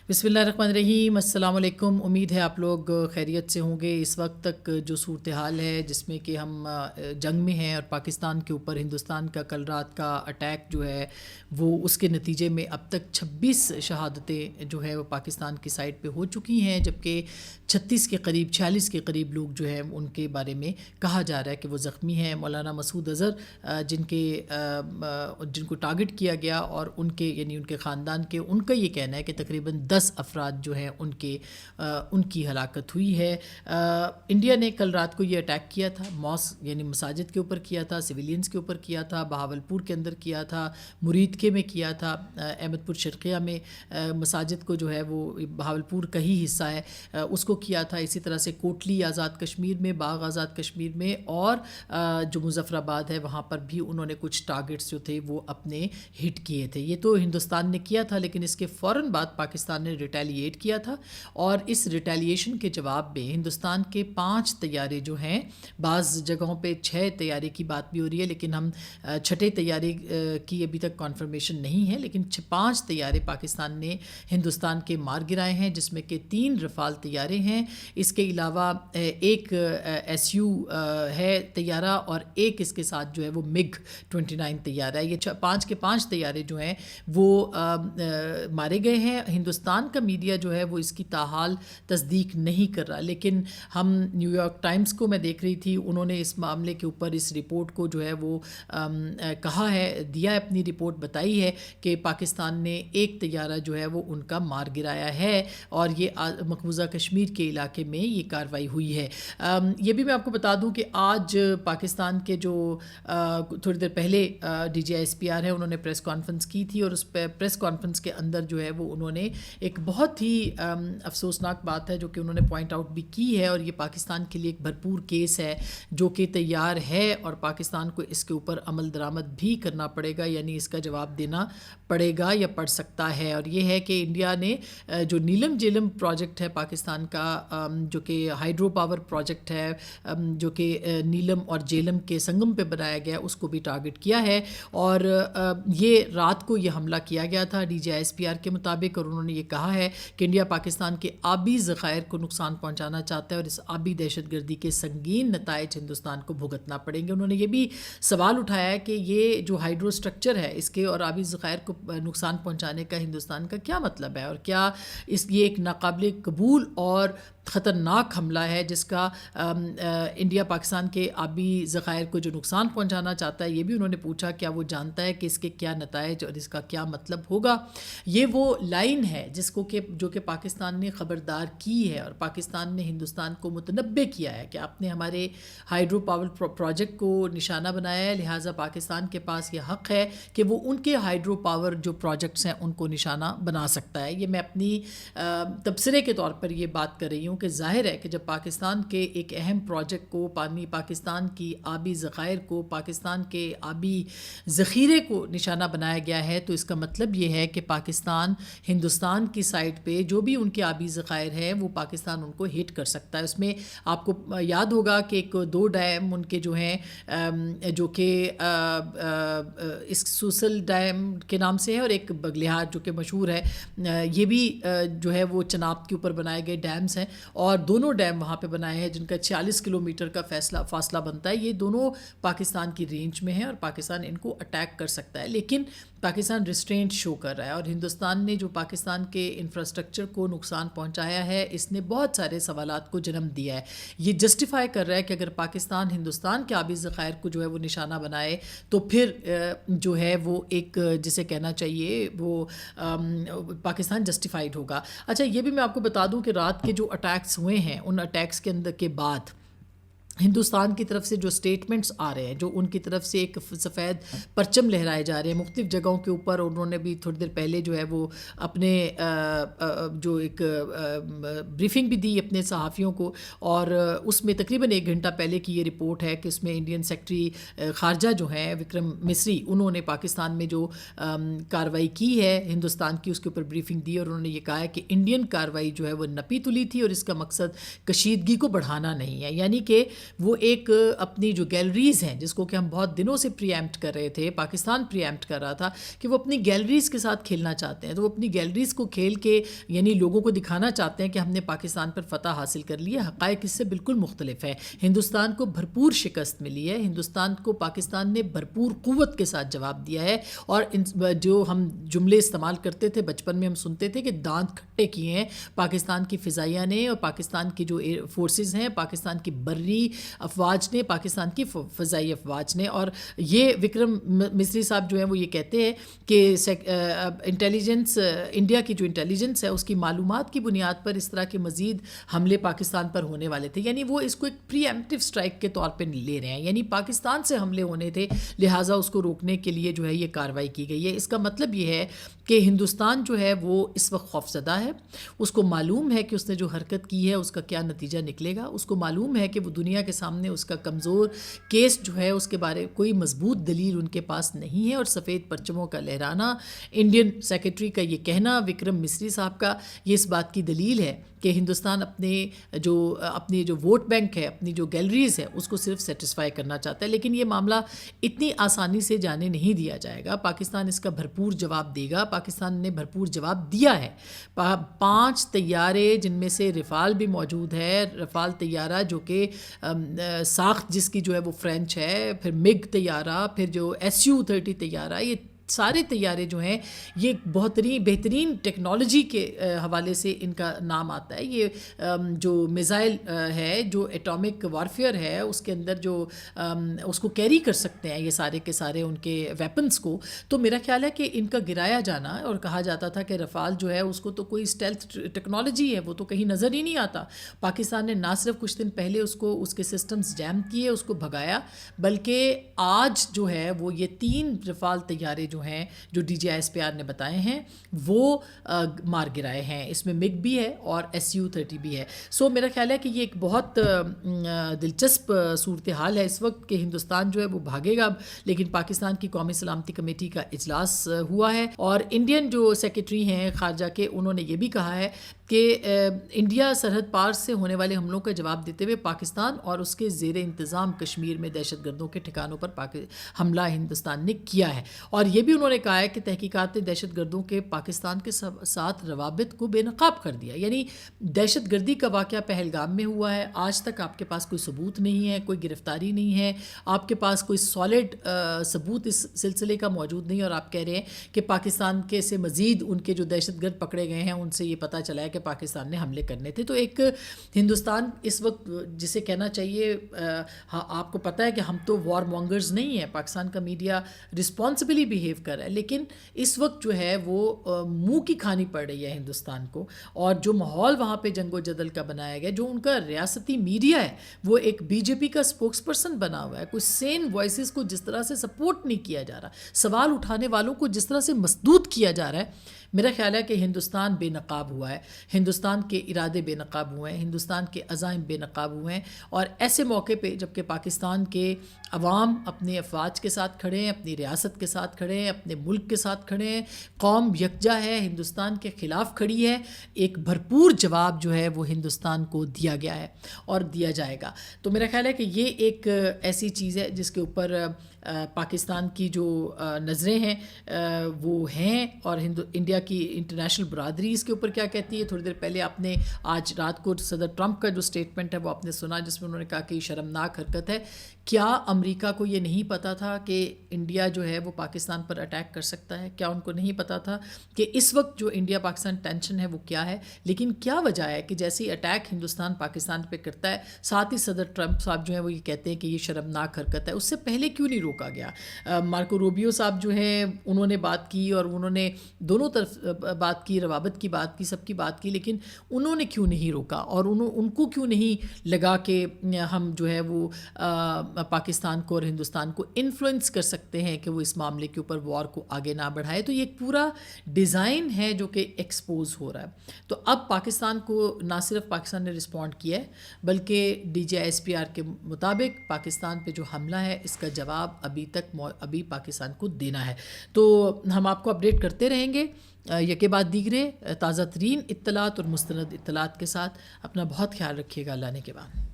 بسم اللہ الرحمن الرحیم، السلام علیکم۔ امید ہے آپ لوگ خیریت سے ہوں گے۔ اس وقت تک جو صورتحال ہے جس میں کہ ہم جنگ میں ہیں اور پاکستان کے اوپر ہندوستان کا کل رات کا اٹیک جو ہے وہ اس کے نتیجے میں اب تک 26 شہادتیں جو ہے وہ پاکستان کی سائڈ پہ ہو چکی ہیں، جبکہ 46 کے قریب لوگ جو ہیں ان کے بارے میں کہا جا رہا ہے کہ وہ زخمی ہیں۔ مولانا مسعود اظہر جن کو ٹارگٹ کیا گیا اور ان کے خاندان کے ان کا یہ کہنا ہے کہ تقریباً 10 افراد جو ہیں ان کی ہلاکت ہوئی ہے۔ انڈیا نے کل رات کو یہ اٹیک کیا تھا، مساجد کے اوپر کیا تھا، سویلینز کے اوپر کیا تھا، بہاولپور کے اندر کیا تھا، مرید میں کیا تھا، احمد پور شرقیہ میں مساجد کو جو ہے وہ بہاولپور کا ہی حصہ ہے اس کو کیا تھا۔ اسی طرح سے کوٹلی آزاد کشمیر میں، باغ آزاد کشمیر میں، اور جو مظفر آباد ہے وہاں پر بھی انہوں نے کچھ ٹارگٹس جو تھے وہ اپنے ہٹ کیے تھے۔ یہ تو ہندوستان نے کیا تھا، لیکن اس کے فوراً بعد پاکستان نے ریٹیلیٹ کیا تھا، اور اس ریٹیلیشن کے جواب میں ہندوستان کے 5 طیارے جو ہیں، بعض جگہوں پہ 6 طیارے کی بات بھی ہو رہی ہے، لیکن ہم 6 طیارے کی ابھی تک کنفرمیشن نہیں ہے، لیکن 5 طیارے پاکستان نے ہندوستان کے مار گرائے ہیں، جس میں کہ 3 رفال طیارے ہیں۔ اس کے علاوہ ایک SU ہے طیارہ، اور ایک اس کے ساتھ جو ہے وہ MiG-29 طیارہ ہے۔ یہ 5 کے 5 طیارے جو ہیں وہ مارے گئے ہیں۔ ہندوستان کا میڈیا جو ہے وہ اس کی تاحال تصدیق نہیں کر رہا، لیکن ہم نیو یارک ٹائمز کو میں دیکھ رہی تھی، انہوں نے اس معاملے کے اوپر اس رپورٹ کو جو ہے وہ کہا ہے، دیا اپنی رپورٹ بتائی ہے کہ پاکستان نے ایک طیارہ جو ہے وہ ان کا مار گرایا ہے، اور یہ مقبوضہ کشمیر کے علاقے میں یہ کارروائی ہوئی ہے۔ یہ بھی میں آپ کو بتا دوں کہ آج پاکستان کے جو تھوڑی دیر پہلے DGI-SPR ہے، انہوں نے پریس کانفرنس کی تھی، اور اس پریس کانفرنس کے اندر جو ہے وہ انہوں نے ایک بہت ہی افسوسناک بات ہے جو کہ انہوں نے پوائنٹ آؤٹ بھی کی ہے، اور یہ پاکستان کے لیے ایک بھرپور کیس ہے جو کہ تیار ہے، اور پاکستان کو اس کے اوپر عمل درآمد بھی کرنا پڑے گا، یعنی اس کا جواب دینا پڑے گا یا پڑ سکتا ہے۔ اور یہ ہے کہ انڈیا نے جو نیلم جیلم پروجیکٹ ہے پاکستان کا، جو کہ ہائیڈرو پاور پروجیکٹ ہے، جو کہ نیلم اور جیلم کے سنگم پہ بنایا گیا، اس کو بھی ٹارگٹ کیا ہے، اور یہ رات کو یہ حملہ کیا گیا تھا DGI-SPR کے مطابق، اور انہوں نے یہ کہا ہے کہ انڈیا پاکستان کے آبی ذخائر کو نقصان پہنچانا چاہتا ہے، اور اس آبی دہشت گردی کے سنگین نتائج ہندوستان کو بھگتنا پڑیں گے۔ انہوں نے یہ بھی سوال اٹھایا ہے کہ یہ جو ہائیڈرو اسٹرکچر ہے اس کے اور آبی ذخائر کو نقصان پہنچانے کا ہندوستان کا کیا مطلب ہے، اور کیا یہ ایک ناقابل قبول اور خطرناک حملہ ہے جس کا انڈیا پاکستان کے آبی ذخائر کو جو نقصان پہنچانا چاہتا ہے۔ یہ بھی انہوں نے پوچھا کیا وہ جانتا ہے کہ اس کے کیا نتائج اور اس کا کیا مطلب ہوگا۔ یہ وہ لائن ہے جو کہ پاکستان نے خبردار کی ہے، اور پاکستان نے ہندوستان کو متنبع کیا ہے کہ آپ نے ہمارے ہائیڈرو پاور پروجیکٹ کو نشانہ بنایا ہے، لہٰذا پاکستان کے پاس یہ حق ہے کہ وہ ان کے ہائیڈرو پاور جو پروجیکٹس ہیں ان کو نشانہ بنا سکتا ہے۔ یہ میں اپنی تبصرے کے طور پر یہ بات کر رہی ہوں کہ ظاہر ہے کہ جب پاکستان کے ایک اہم پروجیکٹ کو، پاکستان کی آبی ذخائر کو، پاکستان کے آبی ذخیرے کو نشانہ بنایا گیا ہے، تو اس کا مطلب یہ ہے کہ پاکستان ہندوستان کی سائٹ پہ جو بھی ان کے آبی ذخائر ہیں وہ پاکستان ان کو ہٹ کر سکتا ہے۔ اس میں آپ کو یاد ہوگا کہ 2 ڈیم ان کے جو ہیں، جو کہ اس سوسل ڈیم کے نام سے ہے، اور ایک بگلیہار جو کہ مشہور ہے، یہ بھی جو ہے وہ چناب کے اوپر بنائے گئے ڈیمز ہیں، اور دونوں ڈیم وہاں پہ بنائے ہیں جن کا 46 کلومیٹر کا فاصلہ بنتا ہے۔ یہ دونوں پاکستان کی رینج میں ہیں، اور پاکستان ان کو اٹیک کر سکتا ہے، لیکن پاکستان ریسٹرینٹ شو کر رہا ہے، اور ہندوستان نے جو پاکستان کے انفراسٹرکچر کو نقصان پہنچایا ہے اس نے بہت سارے سوالات کو جنم دیا ہے۔ یہ جسٹیفائی کر رہا ہے کہ اگر پاکستان ہندوستان کے آبی ذخائر کو جو ہے وہ نشانہ بنائے تو پھر جو ہے وہ ایک جسے کہنا چاہیے وہ پاکستان جسٹیفائڈ ہوگا۔ اچھا، یہ بھی میں آپ کو بتا دوں کہ رات کے جو اٹیکس ہوئے ہیں ان اٹیکس کے اندر کے بعد ہندوستان کی طرف سے جو سٹیٹمنٹس آ رہے ہیں، جو ان کی طرف سے ایک سفید پرچم لہرائے جا رہے ہیں مختلف جگہوں کے اوپر، انہوں نے بھی تھوڑی دیر پہلے جو ہے وہ اپنے جو ایک بریفنگ بھی دی اپنے صحافیوں کو، اور اس میں تقریباً 1 گھنٹہ پہلے کی یہ رپورٹ ہے کہ اس میں انڈین سیکرٹری خارجہ جو ہیں وکرم مسری، انہوں نے پاکستان میں جو کارروائی کی ہے ہندوستان کی اس کے اوپر بریفنگ دی، اور انہوں نے یہ کہا ہے کہ انڈین کارروائی جو ہے وہ نپی تلی تھی، اور اس کا مقصد کشیدگی کو بڑھانا نہیں ہے، یعنی کہ وہ ایک اپنی جو گیلریز ہیں جس کو کہ ہم بہت دنوں سے پری ایمپٹ کر رہے تھے، پاکستان پری ایمپٹ کر رہا تھا کہ وہ اپنی گیلریز کے ساتھ کھیلنا چاہتے ہیں، تو وہ اپنی گیلریز کو کھیل کے یعنی لوگوں کو دکھانا چاہتے ہیں کہ ہم نے پاکستان پر فتح حاصل کر لی ہے۔ حقائق اس سے بالکل مختلف ہے۔ ہندوستان کو بھرپور شکست ملی ہے، ہندوستان کو پاکستان نے بھرپور قوت کے ساتھ جواب دیا ہے، اور جو ہم جملے استعمال کرتے تھے بچپن میں، ہم سنتے تھے کہ دانت کھٹے کیے ہیں پاکستان کی فضائیہ نے اور پاکستان کی جو فورسز ہیں، پاکستان کی بری افواج نے، پاکستان کی فضائی افواج نے۔ اور یہ وکرم مصری صاحب جو ہیں وہ یہ کہتے ہیں کہ انٹیلیجنس انڈیا کی جو انٹیلیجنس ہے اس کی معلومات کی بنیاد پر اس طرح کے مزید حملے پاکستان پر ہونے والے تھے، یعنی وہ اس کو ایک پری ایمپٹیو اسٹرائک کے طور پہ لے رہے ہیں، یعنی پاکستان سے حملے ہونے تھے، لہٰذا اس کو روکنے کے لیے جو ہے یہ کارروائی کی گئی ہے۔ اس کا مطلب یہ ہے کہ ہندوستان جو ہے وہ اس وقت خوفزدہ ہے، اس کو معلوم ہے کہ اس نے جو حرکت کی ہے اس کا کیا نتیجہ نکلے گا، اس کو معلوم ہے کہ وہ دنیا کے سامنے اس کا کمزور کیس جو ہے اس کے بارے کوئی مضبوط دلیل ان کے پاس نہیں ہے، اور سفید پرچموں کا لہرانا، انڈین سیکرٹری کا یہ کہنا، وکرم مصری صاحب کا، یہ اس بات کی دلیل ہے کہ ہندوستان اپنی جو ووٹ بینک ہے، اپنی جو گیلریز ہے اس کو صرف سیٹسفائی کرنا چاہتا ہے، لیکن یہ معاملہ اتنی آسانی سے جانے نہیں دیا جائے گا۔ پاکستان اس کا بھرپور جواب دے گا، پاکستان نے بھرپور جواب دیا ہے۔ 5 طیارے جن میں سے رفال بھی موجود ہے، رفال طیارہ جو کہ ساخت جس کی جو ہے وہ فرینچ ہے، پھر مگ طیارہ، پھر جو SU-30 طیارہ، یہ سارے طیارے جو ہیں یہ بہترین ٹیکنالوجی کے حوالے سے ان کا نام آتا ہے۔ یہ جو میزائل ہے، جو ایٹامک وارفیئر ہے، اس کے اندر جو اس کو کیری کر سکتے ہیں یہ سارے کے سارے ان کے ویپنز کو، تو میرا خیال ہے کہ ان کا گرایا جانا، اور کہا جاتا تھا کہ رفال جو ہے اس کو تو کوئی اسٹیلتھ ٹیکنالوجی ہے، وہ تو کہیں نظر ہی نہیں آتا۔ پاکستان نے نہ صرف کچھ دن پہلے اس کے سسٹمز جیم کیے، اس کو بھگایا، بلکہ آج جو ہے وہ یہ 3 رفال طیارے جو ہیں جو DJISPR نے بتائے ہیں وہ مار گرائے ہیں۔ اس میں مگ بھی ہے اور SU-30 بھی ہے۔ سو میرا خیال ہے کہ یہ ایک بہت دلچسپ صورتحال ہے اس وقت کہ ہندوستان جو ہے وہ بھاگے گا، لیکن پاکستان کی قومی سلامتی کمیٹی کا اجلاس ہوا ہے، اور انڈین جو سیکرٹری ہیں خارجہ کے، انہوں نے یہ بھی کہا ہے کہ انڈیا سرحد پار سے ہونے والے حملوں کا جواب دیتے ہوئے پاکستان اور اس کے زیر انتظام کشمیر میں دہشت گردوں کے ٹھکانوں پر حملہ ہندوستان نے کیا ہے، اور یہ بھی انہوں نے کہا ہے کہ تحقیقات نے دہشت گردوں کے پاکستان کے ساتھ روابط کو بے نقاب کر دیا۔ یعنی دہشت گردی کا واقعہ پہلگام میں ہوا ہے، آج تک آپ کے پاس کوئی ثبوت نہیں ہے، کوئی گرفتاری نہیں ہے، آپ کے پاس کوئی سالڈ ثبوت اس سلسلے کا موجود نہیں، اور آپ کہہ رہے ہیں کہ پاکستان کے سے مزید ان کے جو دہشت گرد پکڑے گئے ہیں ان سے یہ پتہ چلا ہے کہ پاکستان نے حملے کرنے تھے۔ تو ایک ہندوستان اس وقت جسے کہنا چاہیے، آپ کو پتہ ہے کہ ہم تو وار مونگرز نہیں ہیں، پاکستان کا میڈیا رسپانسبلی بیہیو کر رہا ہے، لیکن اس وقت جو ہے وہ منہ کی کھانی پڑ رہی ہے ہندوستان کو، اور جو ماحول وہاں پہ جنگ و جدل کا بنایا گیا، جو ان کا ریاستی میڈیا ہے وہ ایک BJP کا اسپوکس پرسن بنا ہوا ہے، کوئی سین وائسز کو جس طرح سے سپورٹ نہیں کیا جا رہا، سوال اٹھانے والوں کو جس طرح سے مسدود کیا جا رہا ہے، میرا خیال ہے کہ ہندوستان بے نقاب ہوا ہے، ہندوستان کے ارادے بے نقاب ہوئے ہیں، ہندوستان کے عزائم بے نقاب ہوئے ہیں، اور ایسے موقع پہ جب کہ پاکستان کے عوام اپنے افواج کے ساتھ کھڑے ہیں، اپنی ریاست کے ساتھ کھڑے ہیں، اپنے ملک کے ساتھ کھڑے ہیں، قوم یکجا ہے، ہندوستان کے خلاف کھڑی ہے، ایک بھرپور جواب جو ہے وہ ہندوستان کو دیا گیا ہے اور دیا جائے گا۔ تو میرا خیال ہے کہ یہ ایک ایسی چیز ہے جس کے اوپر پاکستان کی جو نظریں ہیں وہ ہیں، اور انڈیا کی انٹرنیشنل برادری اس کے اوپر کیا کہتی ہے۔ تھوڑی دیر پہلے آپ نے آج رات کو صدر ٹرمپ کا جو سٹیٹمنٹ ہے وہ آپ نے سنا، جس میں انہوں نے کہا کہ یہ شرمناک حرکت ہے۔ کیا امریکہ کو یہ نہیں پتا تھا کہ انڈیا جو ہے وہ پاکستان پر اٹیک کر سکتا ہے؟ کیا ان کو نہیں پتا تھا کہ اس وقت جو انڈیا پاکستان ٹینشن ہے وہ کیا ہے؟ لیکن کیا وجہ ہے کہ جیسے ہی اٹیک ہندوستان پاکستان پہ کرتا ہے، ساتھ ہی صدر ٹرمپ صاحب جو ہیں وہ یہ کہتے ہیں کہ یہ شرمناک حرکت ہے؟ اس سے پہلے کیوں نہیں روکا گیا؟ مارکو روبیو صاحب جو ہیں انہوں نے بات کی، اور انہوں نے دونوں طرف بات کی، روابط کی بات کی، سب کی بات کی، لیکن انہوں نے کیوں نہیں روکا، اور ان کو کیوں نہیں لگا کہ ہم جو ہے وہ پاکستان کو اور ہندوستان کو انفلوئنس کر سکتے ہیں کہ وہ اس معاملے کے اوپر وار کو آگے نہ بڑھائے؟ تو یہ ایک پورا ڈیزائن ہے جو کہ ایکسپوز ہو رہا ہے۔ تو اب پاکستان کو نہ صرف پاکستان نے رسپونڈ کیا ہے، بلکہ DJISPR کے مطابق پاکستان پہ جو حملہ ہے اس کا جواب ابھی پاکستان کو دینا ہے۔ تو ہم آپ کو اپڈیٹ کرتے رہیں گے یکے بعد دیگرے تازہ ترین اطلاعات اور مستند اطلاعات کے ساتھ۔ اپنا بہت خیال رکھیے گا، اللہ نے کے بعد۔